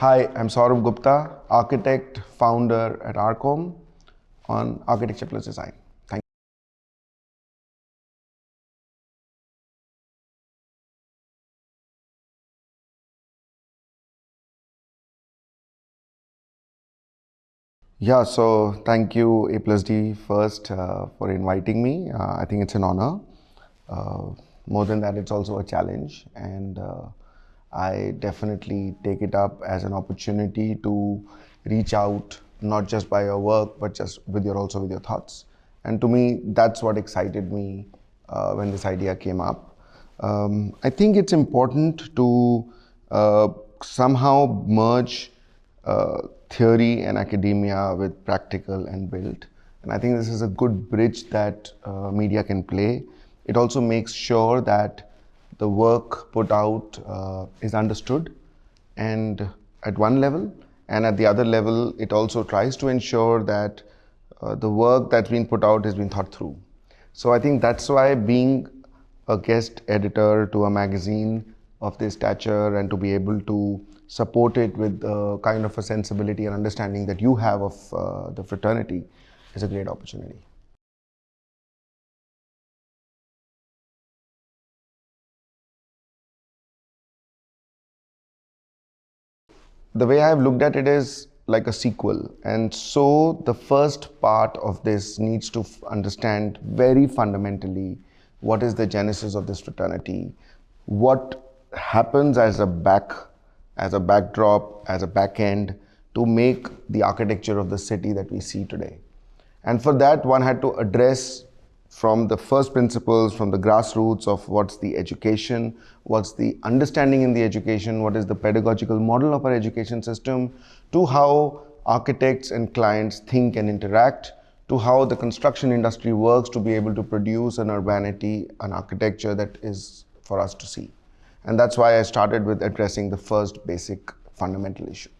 Hi, I'm Sourabh Gupta, architect, founder at Arcom on Architecture Plus Design. Thank you. Yeah, so thank you A plus D first for inviting me. I think it's an honor. Uh, More than that, it's also a challenge, and I definitely take it up as an opportunity to reach out not just by your work but just with your also with your thoughts. And to me, that's what excited me when this idea came up. I think it's important to somehow merge theory and academia with practical and build. And I think this is a good bridge that media can play. It also makes sure that the work put out is understood and at one level, and at the other level it also tries to ensure that the work that's been put out has been thought through. So I think that's why being a guest editor to a magazine of this stature and to be able to support it with the kind of a sensibility and understanding that you have of the fraternity is a great opportunity. The way I've looked at it is like a sequel. And so the first part of this needs to understand very fundamentally what is the genesis of this fraternity, what happens as a backdrop, as a back end to make the architecture of the city that we see today. And for that, one had to address from the first principles, from the grassroots of what's the education, what's the understanding in the education, what is the pedagogical model of our education system, to how architects and clients think and interact, to how the construction industry works to be able to produce an urbanity, an architecture that is for us to see. And that's why I started with addressing the first basic fundamental issue.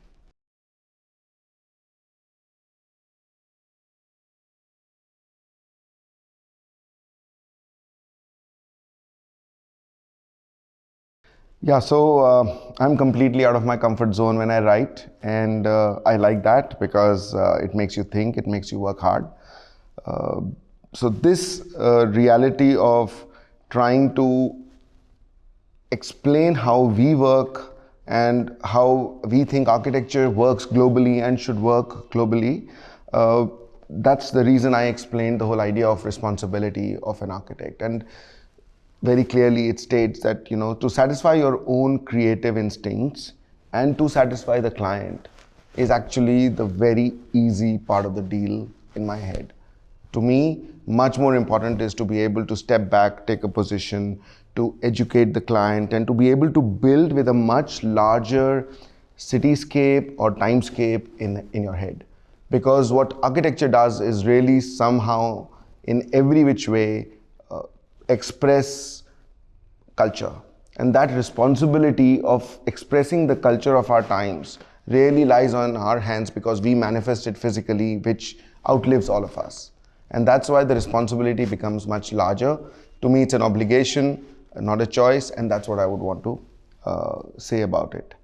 Yeah, so I'm completely out of my comfort zone when I write, and I like that because it makes you think, it makes you work hard. So this reality of trying to explain how we work and how we think architecture works globally and should work globally, that's the reason I explained the whole idea of responsibility of an architect. And very clearly it states that, to satisfy your own creative instincts and to satisfy the client is actually the very easy part of the deal in my head. To me, much more important is to be able to step back, take a position, to educate the client and to be able to build with a much larger cityscape or timescape in your head. Because what architecture does is really somehow in every which way express culture, and that responsibility of expressing the culture of our times really lies on our hands because we manifest it physically, which outlives all of us. And that's why the responsibility becomes much larger. To me, it's an obligation, not a choice, and that's what I would want to say about it.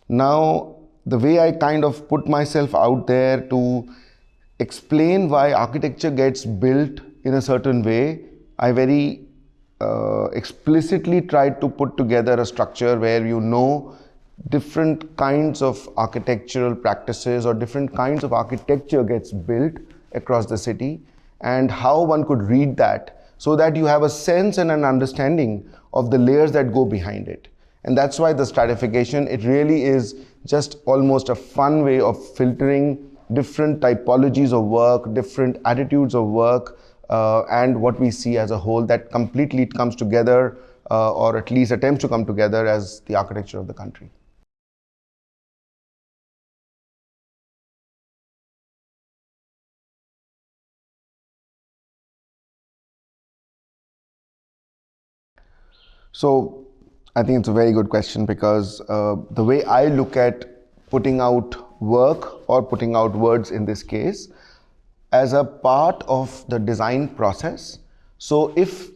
Now, the way I kind of put myself out there to explain why architecture gets built in a certain way, I very explicitly tried to put together a structure where different kinds of architectural practices or different kinds of architecture gets built across the city and how one could read that so that you have a sense and an understanding of the layers that go behind it. And that's why the stratification, it really is just almost a fun way of filtering different typologies of work, different attitudes of work, and what we see as a whole that completely comes together or at least attempts to come together as the architecture of the country. So I think it's a very good question because the way I look at putting out work or putting out words in this case as a part of the design process. So if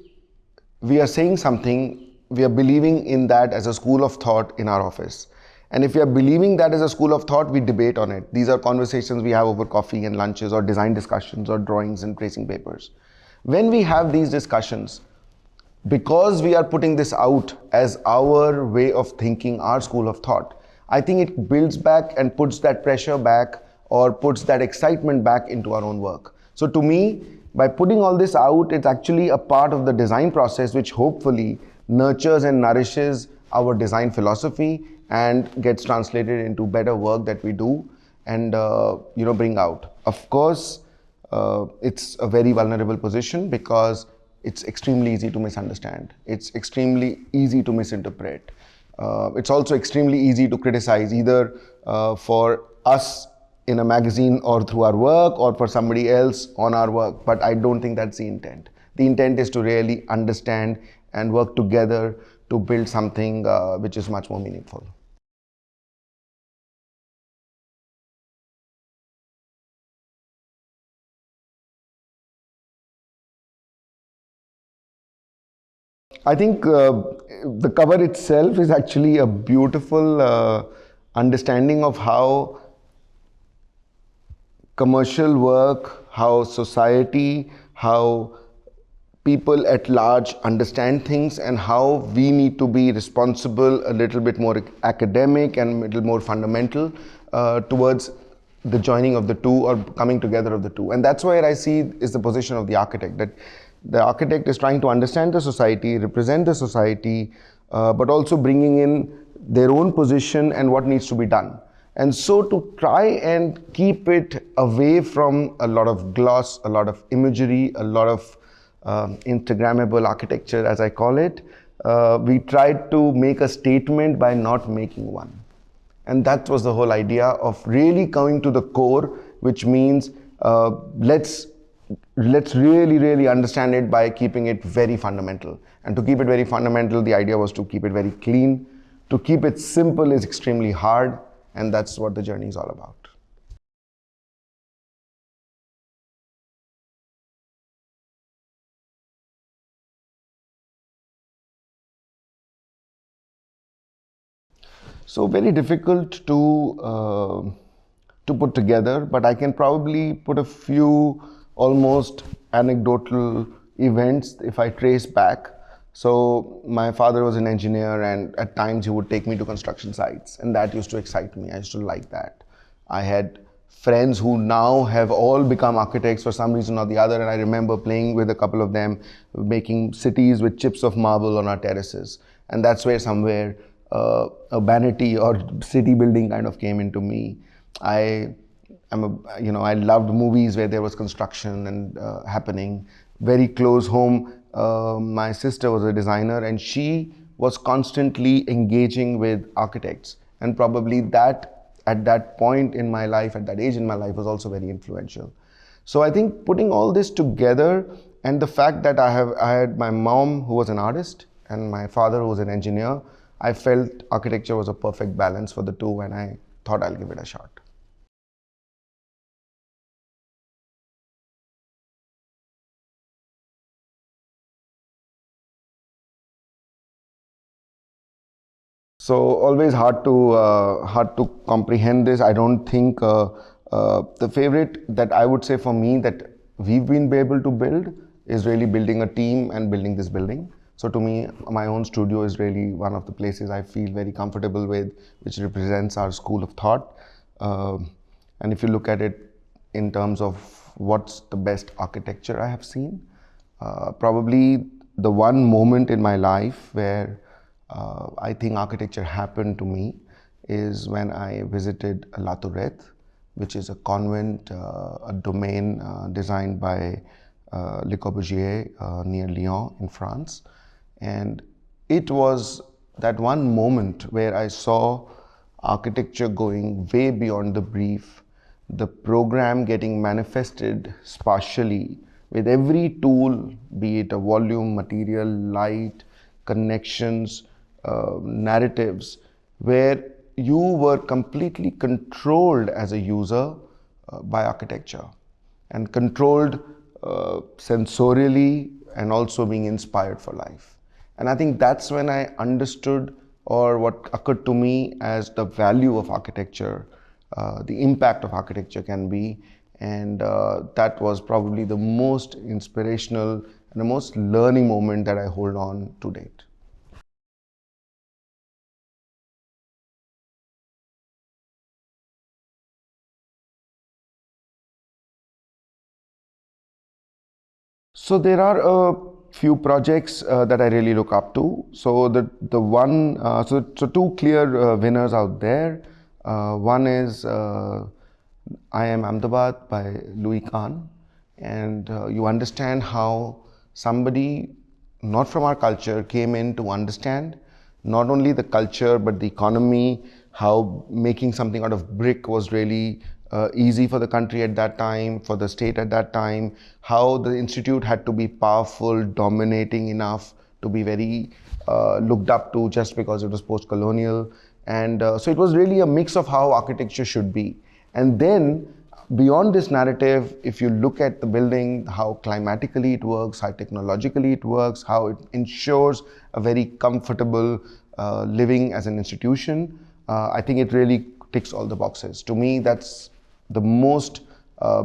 we are saying something, we are believing in that as a school of thought in our office. And if we are believing that as a school of thought, we debate on it. These are conversations we have over coffee and lunches, or design discussions, or drawings and tracing papers. When we have these discussions, because we are putting this out as our way of thinking, our school of thought, I think it builds back and puts that pressure back, or puts that excitement back into our own work. So to me, by putting all this out, it's actually a part of the design process which hopefully nurtures and nourishes our design philosophy and gets translated into better work that we do and bring out. Of course, it's a very vulnerable position because it's extremely easy to misunderstand. It's extremely easy to misinterpret. It's also extremely easy to criticize, either for us in a magazine or through our work, or for somebody else on our work. But I don't think that's the intent. The intent is to really understand and work together to build something which is much more meaningful. I think the cover itself is actually a beautiful understanding of how commercial work, how society, how people at large understand things, and how we need to be responsible, a little bit more academic and a little more fundamental towards the joining of the two, or coming together of the two. And that's where I see is the position of the architect, that the architect is trying to understand the society, represent the society, but also bringing in their own position and what needs to be done. And so to try and keep it away from a lot of gloss, a lot of imagery, a lot of Instagrammable architecture, as I call it, we tried to make a statement by not making one. And that was the whole idea of really coming to the core, which means let's really understand it by keeping it very fundamental. And to keep it very fundamental, the idea was to keep it very clean. To keep it simple is extremely hard, and that's what the journey is all about. So very difficult to put together, but I can probably put a few almost anecdotal events if I trace back. So my father was an engineer, and at times he would take me to construction sites, and that used to excite me. I used to like that. I had friends who now have all become architects for some reason or the other, and I remember playing with a couple of them, making cities with chips of marble on our terraces. And that's where somewhere a vanity or city building kind of came into me. I loved movies where there was construction and happening. Very close home, my sister was a designer, and she was constantly engaging with architects. And probably that, at that point in my life, at that age in my life, was also very influential. So I think putting all this together, and the fact that I had my mom who was an artist and my father who was an engineer, I felt architecture was a perfect balance for the two, and I thought I'll give it a shot. So always hard to comprehend this. I don't think the favorite that I would say for me that we've been able to build is really building a team and building this building. So to me, my own studio is really one of the places I feel very comfortable with, which represents our school of thought. And if you look at it in terms of what's the best architecture I have seen, probably the one moment in my life where I think architecture happened to me is when I visited La Tourette, which is a convent, a domain designed by Le Corbusier near Lyon in France. And it was that one moment where I saw architecture going way beyond the brief, the program getting manifested spatially with every tool, be it a volume, material, light, connections, narratives, where you were completely controlled as a user by architecture, and controlled sensorially, and also being inspired for life. And I think that's when I understood or what occurred to me as the value of architecture, the impact of architecture can be. And that was probably the most inspirational and the most learning moment that I hold on to date. So there are a few projects that I really look up to. So the one so two clear winners out there. One is I Am Ahmedabad by Louis Kahn, and you understand how somebody not from our culture came in to understand not only the culture but the economy, how making something out of brick was really easy for the country at that time, for the state at that time, how the institute had to be powerful, dominating enough to be very looked up to just because it was post-colonial. And so it was really a mix of how architecture should be. And then beyond this narrative, if you look at the building, how climatically it works, how technologically it works, how it ensures a very comfortable living as an institution, I think it really ticks all the boxes. To me, that's the most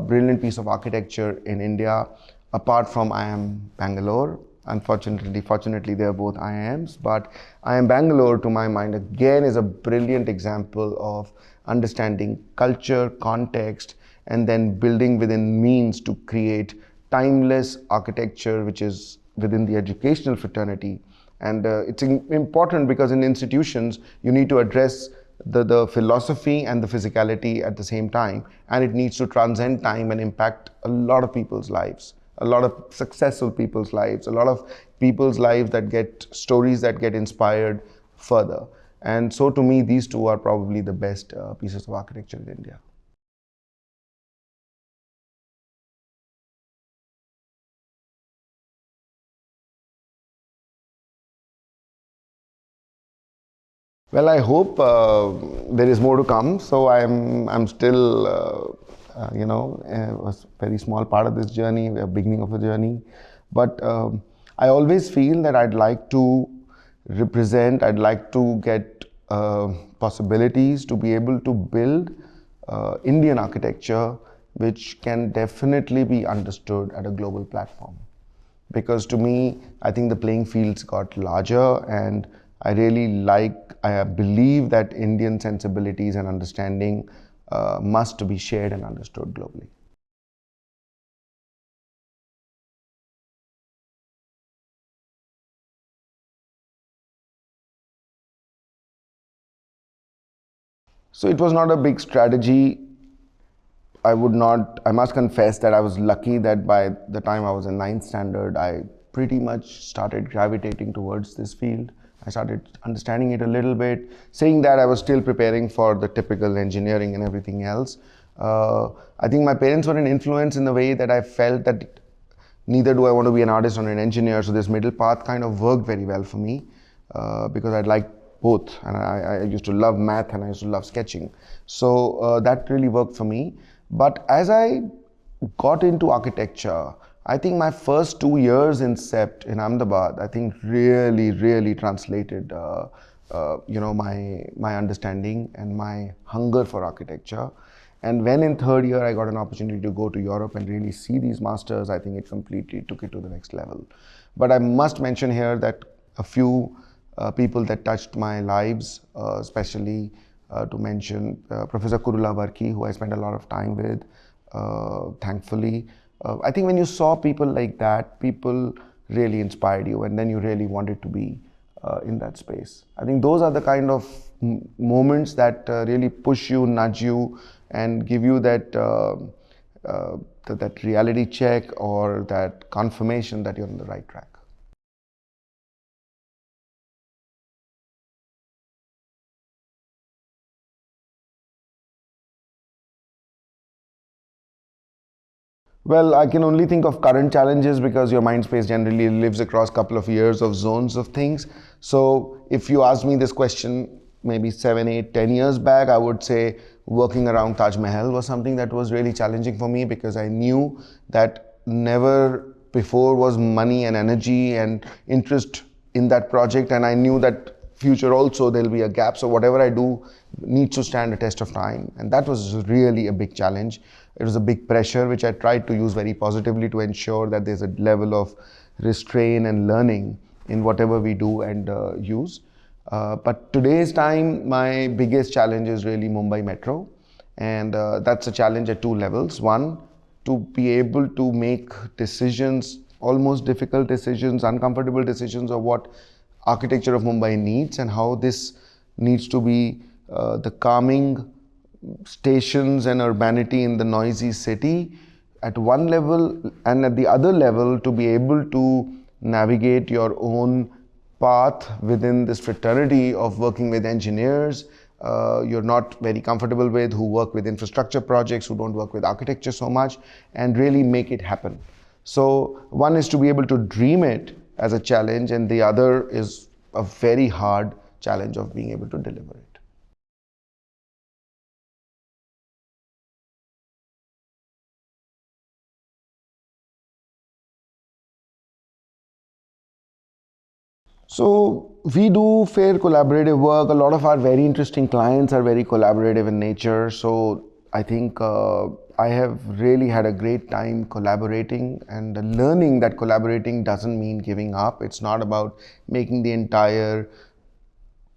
brilliant piece of architecture in India, apart from I Am Bangalore. Fortunately, they are both IIMs, but I Am Bangalore, to my mind, again is a brilliant example of understanding culture, context, and then building within means to create timeless architecture, which is within the educational fraternity. And it's important because in institutions, you need to address the philosophy and the physicality at the same time, and it needs to transcend time and impact a lot of people's lives, a lot of successful people's lives, a lot of people's lives that get stories that get inspired further. And so to me, these two are probably the best pieces of architecture in India. Well, I hope there is more to come. So I'm still, a very small part of this journey, a beginning of a journey. But I always feel that I'd like to represent, I'd like to get possibilities to be able to build Indian architecture, which can definitely be understood at a global platform. Because to me, I think the playing fields got larger, and I believe that Indian sensibilities and understanding must be shared and understood globally. So it was not a big strategy. I must confess that I was lucky that by the time I was in ninth standard, I pretty much started gravitating towards this field. I started understanding it a little bit. Saying that, I was still preparing for the typical engineering and everything else. I think my parents were an influence in the way that I felt that neither do I want to be an artist or an engineer, so this middle path kind of worked very well for me because I liked both, and I used to love math and I used to love sketching. So that really worked for me. But as I got into architecture, I think my first 2 years in SEPT in Ahmedabad, I think really translated my understanding and my hunger for architecture. And when in third year I got an opportunity to go to Europe and really see these masters, I think it completely took it to the next level. But I must mention here that a few people that touched my lives, especially to mention Professor Kurula Varki, who I spent a lot of time with, thankfully. I think when you saw people like that, people really inspired you, and then you really wanted to be in that space. I think those are the kind of moments that really push you, nudge you, and give you that reality check or that confirmation that you're on the right track. Well, I can only think of current challenges because your mind space generally lives across a couple of years of zones of things. So if you asked me this question maybe 7, 8, 10 years back, I would say working around Taj Mahal was something that was really challenging for me because I knew that never before was money and energy and interest in that project, and I knew that future also there'll be a gap. So whatever I do needs to stand a test of time. And that was really a big challenge. It was a big pressure, which I tried to use very positively to ensure that there's a level of restraint and learning in whatever we do and use. But today's time, my biggest challenge is really Mumbai Metro. And that's a challenge at two levels. One, to be able to make decisions, almost difficult decisions, uncomfortable decisions of what architecture of Mumbai needs and how this needs to be the calming stations and urbanity in the noisy city at one level, and at the other level to be able to navigate your own path within this fraternity of working with engineers you're not very comfortable with, who work with infrastructure projects, who don't work with architecture so much, and really make it happen. So one is to be able to dream it as a challenge, and the other is a very hard challenge of being able to deliver it. So we do fair collaborative work. A lot of our very interesting clients are very collaborative in nature. So I think I have really had a great time collaborating and learning that collaborating doesn't mean giving up. It's not about making the entire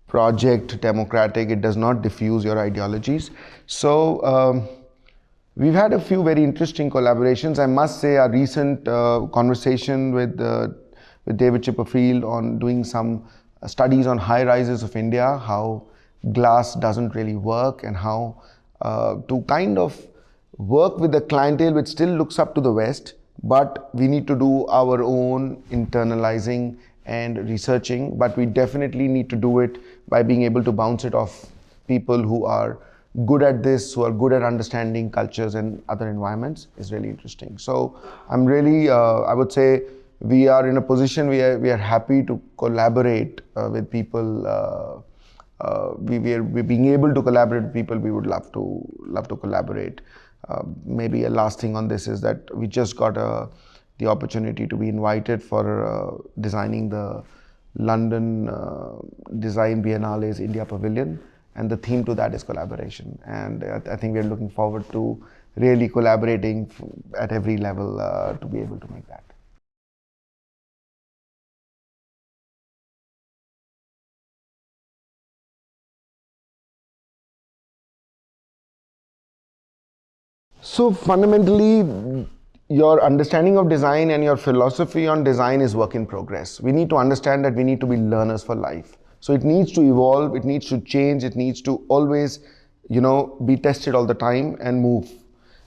project democratic. It does not diffuse your ideologies. So we've had a few very interesting collaborations. I must say our recent conversation with David Chipperfield on doing some studies on high rises of India, how glass doesn't really work, and how to kind of work with the clientele which still looks up to the West, but we need to do our own internalizing and researching, but we definitely need to do it by being able to bounce it off people who are good at this, who are good at understanding cultures and other environments, is really interesting. So I'm really, I would say, we are in a position where we are happy to collaborate with people. We're being able to collaborate with people we would love to collaborate. Maybe a last thing on this is that we just got the opportunity to be invited for designing the London Design Biennale's India Pavilion, and the theme to that is collaboration. And I think we're looking forward to really collaborating at every level to be able to make that. So fundamentally, your understanding of design and your philosophy on design is work in progress. We need to understand that we need to be learners for life. So it needs to evolve, it needs to change, it needs to always, be tested all the time and move.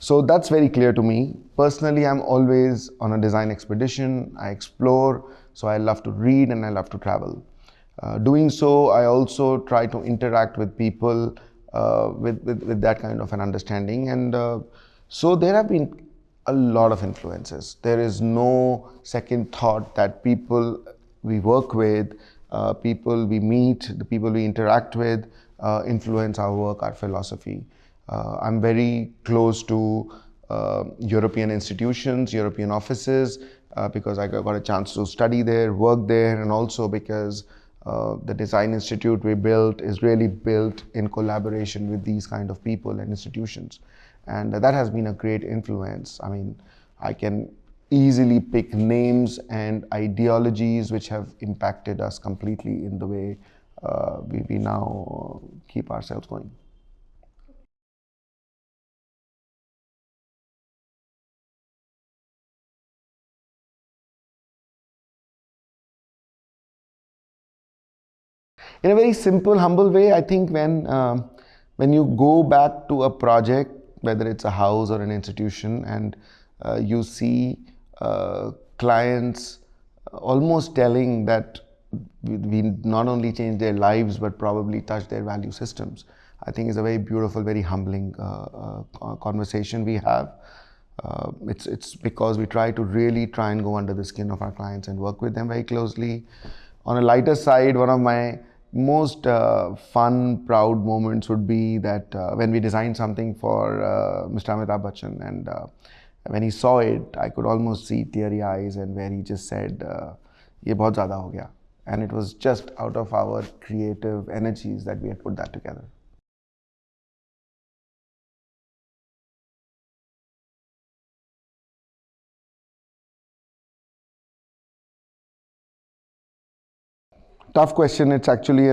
So that's very clear to me. Personally, I'm always on a design expedition. I explore, so I love to read and I love to travel. Doing so, I also try to interact with people with that kind of an understanding. And so there have been a lot of influences. There is no second thought that people we work with, people we meet, the people we interact with, influence our work, our philosophy. I'm very close to European institutions, European offices, because I got a chance to study there, work there, and also because the design institute we built is really built in collaboration with these kind of people and institutions. And that has been a great influence. I mean, I can easily pick names and ideologies which have impacted us completely in the way we now keep ourselves going. In a very simple, humble way, I think when you go back to a project, whether it's a house or an institution, and you see clients almost telling that we not only change their lives but probably touch their value systems, I think is a very beautiful, very humbling conversation we have. It's because we really try and go under the skin of our clients and work with them very closely. On a lighter side, one of my most fun, proud moments would be that when we designed something for Mr. Amitabh Bachchan, and when he saw it, I could almost see teary eyes, and where he just said, "ये बहुत ज़्यादा हो गया," and it was just out of our creative energies that we had put that together. Tough question. It's actually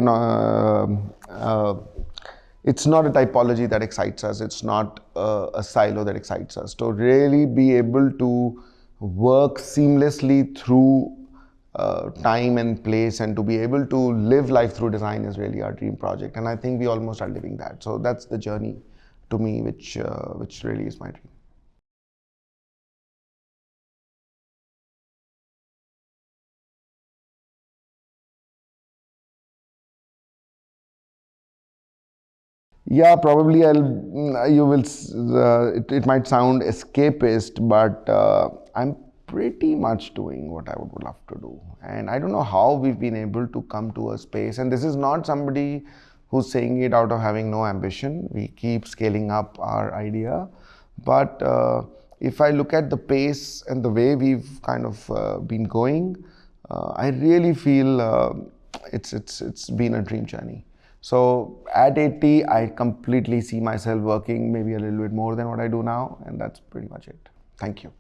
it's not a typology that excites us. It's not a silo that excites us. To really be able to work seamlessly through time and place, and to be able to live life through design is really our dream project. And I think we almost are living that. So that's the journey to me, which really is my dream. Yeah, probably you will, it might sound escapist, but I'm pretty much doing what I would love to do. And I don't know how we've been able to come to a space. And this is not somebody who's saying it out of having no ambition. We keep scaling up our idea. But if I look at the pace and the way we've kind of been going, I really feel it's been a dream journey. So at 80, I completely see myself working maybe a little bit more than what I do now, and that's pretty much it. Thank you.